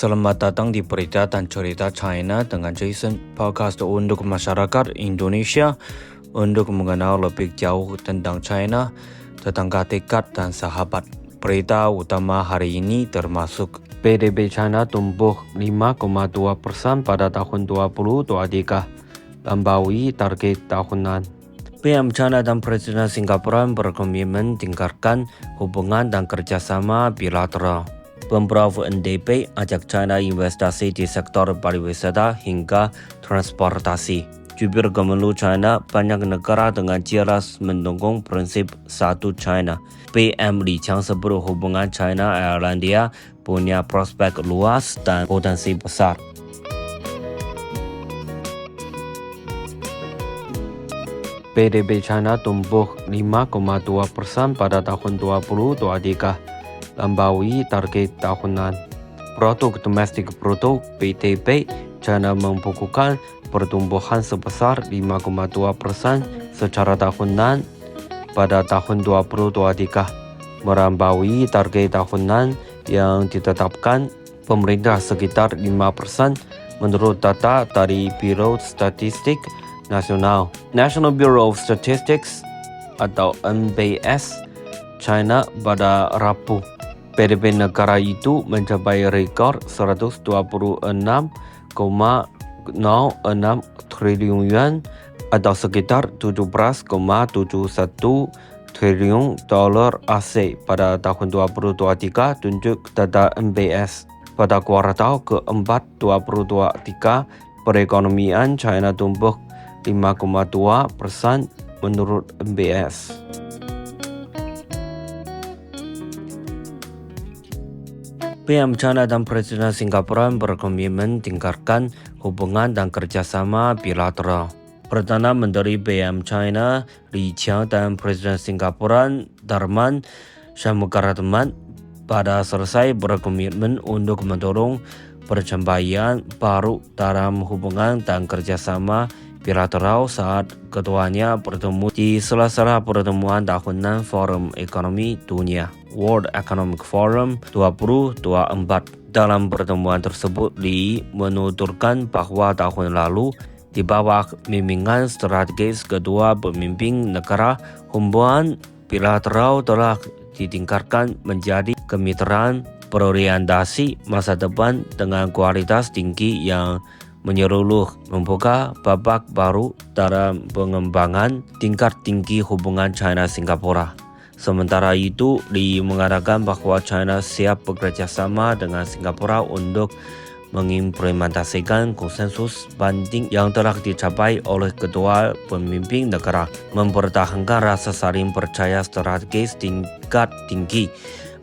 Selamat datang di Berita dan Cerita China dengan Jason, podcast untuk masyarakat Indonesia untuk mengenal lebih jauh tentang China, tetangga dekat dan sahabat. Berita utama hari ini termasuk PDB China tumbuh 5,2% pada tahun 2023, melampaui target tahunan. PM China dan Presiden Singapura berkomitmen tingkatkan hubungan dan kerjasama bilateral. Pemprov NDP ajak China investasi di sektor pariwisata hingga transportasi. Jubir Kemenlu China, banyak negara dengan jelas mendukung prinsip satu China. PM Li Qiang sebut hubungan China-Irlandia punya prospek luas dan potensi besar. PDB China tumbuh 5,2% pada tahun 2023. Melampaui target tahunan. Produk domestik bruto (PDB) China membukukan pertumbuhan sebesar 5,2% secara tahunan pada tahun 2023, melampaui target tahunan yang ditetapkan pemerintah sekitar 5% menurut data dari Biro Statistik Nasional. National Bureau of Statistics atau NBS China pada Rabu. PDB negara itu mencapai rekor 126,06 triliun yuan atau sekitar 17,71 triliun dolar AS pada tahun 2023, tunjuk data NBS. Pada kuartal keempat 2023, perekonomian China tumbuh 5,2% menurut NBS. PM China dan Presiden Singapura berkomitmen tingkatkan hubungan dan kerjasama bilateral. Perdana Menteri PM China Li Qiang dan Presiden Singapura Tharman Shanmugaratnam pada selesai berkomitmen untuk mendorong pencapaian baru dalam hubungan dan kerjasama bilateral saat keduanya bertemu di sela-sela pertemuan tahunan Forum Ekonomi Dunia World Economic Forum 2024. Dalam pertemuan tersebut, Li menuturkan bahwa tahun lalu di bawah bimbingan strategis kedua pemimpin negara, hubungan bilateral telah ditingkatkan menjadi kemitraan berorientasi masa depan dengan kualitas tinggi yang menyeluruh, membuka babak baru dalam pengembangan tingkat tinggi hubungan China-Singapura. Sementara itu, Li mengatakan bahwa China siap bekerja sama dengan Singapura untuk mengimplementasikan konsensus banding yang telah dicapai oleh kedua pemimpin negara, mempertahankan rasa saling percaya strategis tingkat tinggi,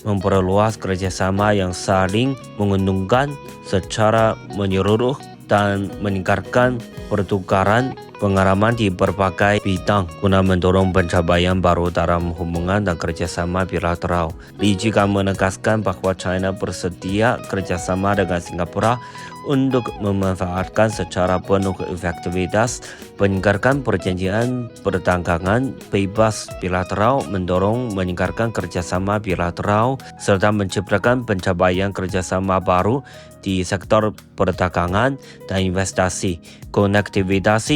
memperluas kerjasama yang saling menguntungkan secara menyeluruh, dan meningkatkan pertukaran pengalaman di berbagai bidang guna mendorong pencapaian baru dalam hubungan dan kerjasama bilateral. Li juga menegaskan bahwa China bersedia kerjasama dengan Singapura untuk memanfaatkan secara penuh efektivitas meningkatkan perjanjian perdagangan bebas bilateral, mendorong meningkatkan kerjasama bilateral, serta menciptakan pencapaian kerjasama baru di sektor perdagangan dan investasi, konektivitas,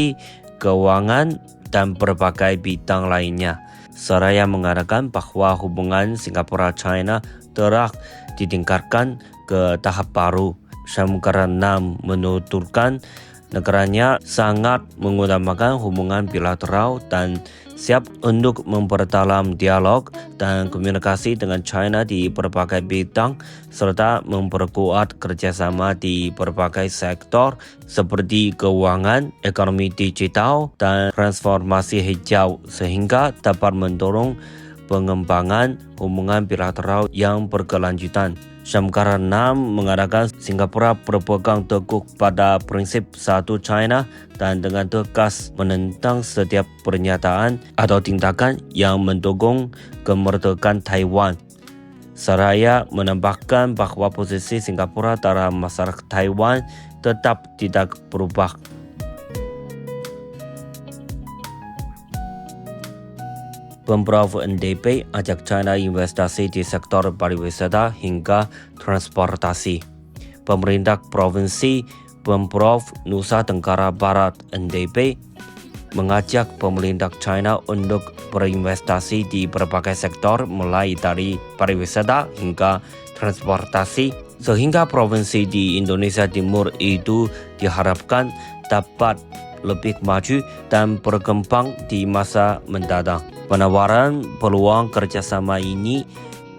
keuangan, dan berbagai bidang lainnya. Seraya mengatakan bahwa hubungan Singapura-China telah ditingkatkan ke tahap baru. Shanmugaratnam menuturkan negaranya sangat mengutamakan hubungan bilateral dan siap untuk memperdalam dialog dan komunikasi dengan China di berbagai bidang serta memperkuat kerjasama di berbagai sektor seperti keuangan, ekonomi digital, dan transformasi hijau sehingga dapat mendorong pengembangan hubungan bilateral yang berkelanjutan. Shanmugaratnam mengatakan Singapura berpegang teguh pada prinsip satu China dan dengan tegas menentang setiap pernyataan atau tindakan yang mendukung kemerdekaan Taiwan. Seraya menambahkan bahwa posisi Singapura dalam masalah Taiwan tetap tidak berubah. Pemprov NDP ajak China investasi di sektor pariwisata hingga transportasi. pemerintah provinsi Pemprov Nusa Tenggara Barat (NTB) mengajak pemerintah China untuk berinvestasi di berbagai sektor mulai dari pariwisata hingga transportasi, sehingga provinsi di Indonesia Timur itu diharapkan dapat lebih maju dan berkembang di masa mendatang. Penawaran peluang kerjasama ini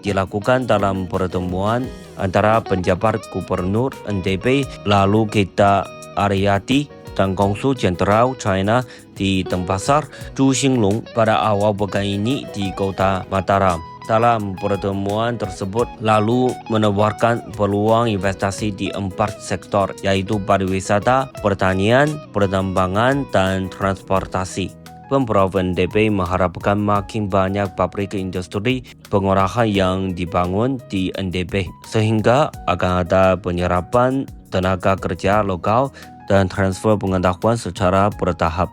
dilakukan dalam pertemuan antara penjabat Gubernur NTB lalu Gita Aryati dan Konsul Jenderal China di Denpasar, Zhu Xinglong pada awal pekan ini di Kota Mataram. Dalam pertemuan tersebut lalu menawarkan peluang investasi di 4 sektor, yaitu pariwisata, pertanian, pertambangan, dan transportasi. Pemprov NTB mengharapkan makin banyak pabrik industri pengolahan yang dibangun di NTB, sehingga akan ada penyerapan tenaga kerja lokal dan transfer pengetahuan secara bertahap.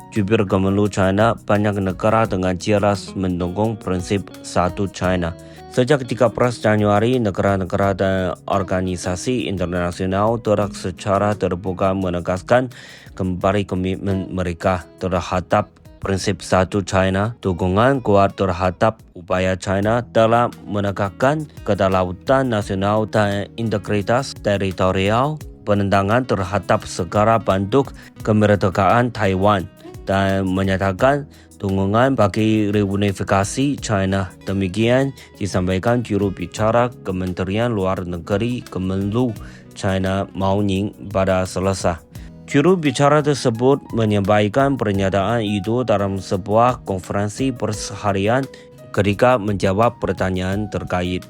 Jubir Kemenlu China, banyak negara dengan jelas mendukung prinsip Satu China. Sejak 13 Januari, negara-negara dan organisasi internasional telah secara terbuka menegaskan kembali komitmen mereka terhadap prinsip Satu China. Dukungan kuat terhadap upaya China dalam menegakkan kedaulatan nasional dan integritas teritorial, penentangan terhadap segala bentuk kemerdekaan Taiwan, dan menyatakan dukungan bagi reunifikasi China. Demikian disampaikan juru bicara Kementerian Luar Negeri Kemenlu China Mao Ning pada Selasa. Juru bicara tersebut menyampaikan pernyataan itu dalam sebuah konferensi pers harian ketika menjawab pertanyaan terkait.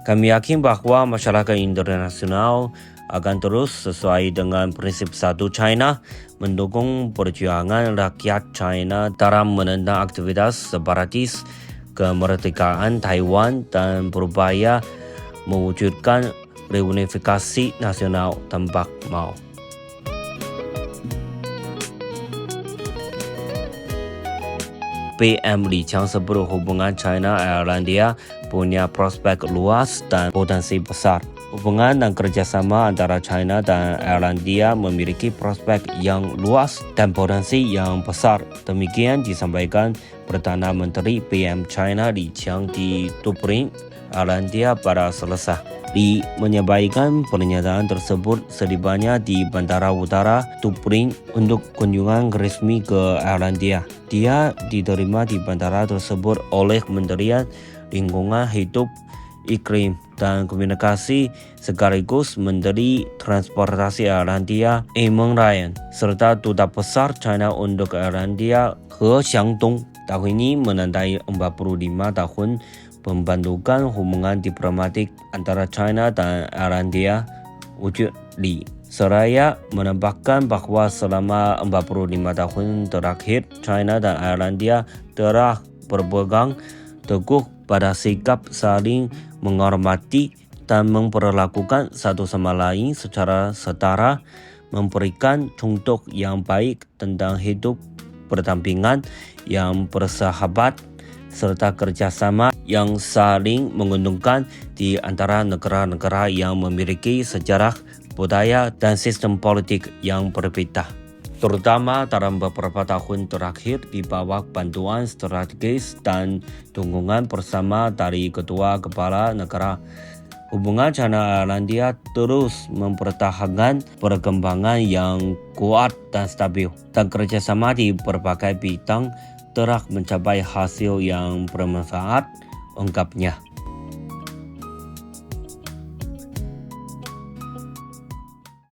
Kami yakin bahwa masyarakat internasional akan terus sesuai dengan prinsip Satu China, mendukung perjuangan rakyat China dalam menentang aktivitas separatis, kemerdekaan Taiwan, dan berupaya mewujudkan reunifikasi nasional tanpa Mao. PM Li Qiang sebut hubungan China-Irlandia punya prospek luas dan potensi besar. Hubungan dan kerjasama antara China dan Irlandia memiliki prospek yang luas dan potensi yang besar. Demikian disampaikan Perdana Menteri PM China Li Qiang di Dublin, Irlandia pada Selasa. Li menyampaikan pernyataan tersebut setibanya di Bandara Utara Dublin untuk kunjungan resmi ke Irlandia. Dia diterima di bandara tersebut oleh Kementerian Lingkungan Hidup, Iklim, dan Komunikasi sekaligus Menteri Transportasi Irlandia Eamon Ryan, serta Duta Besar China untuk Irlandia He Xiangdong. Tahun ini menandai 45 tahun pembentukan hubungan diplomatik antara China dan Irlandia, ujar Li. Seraya menambahkan bahwa selama 45 tahun terakhir, China dan Irlandia telah berpegang teguh pada sikap saling menghormati dan memperlakukan satu sama lain secara setara, memberikan contoh yang baik tentang hidup berdampingan yang bersahabat, serta kerjasama yang saling menguntungkan di antara negara-negara yang memiliki sejarah, budaya, dan sistem politik yang berbeda. Terutama dalam beberapa tahun terakhir di bawah bantuan strategis dan dukungan bersama dari kedua kepala negara. Hubungan China-Irlandia terus mempertahankan perkembangan yang kuat dan stabil, dan kerjasama di berbagai bidang telah mencapai hasil yang bermanfaat, ungkapnya.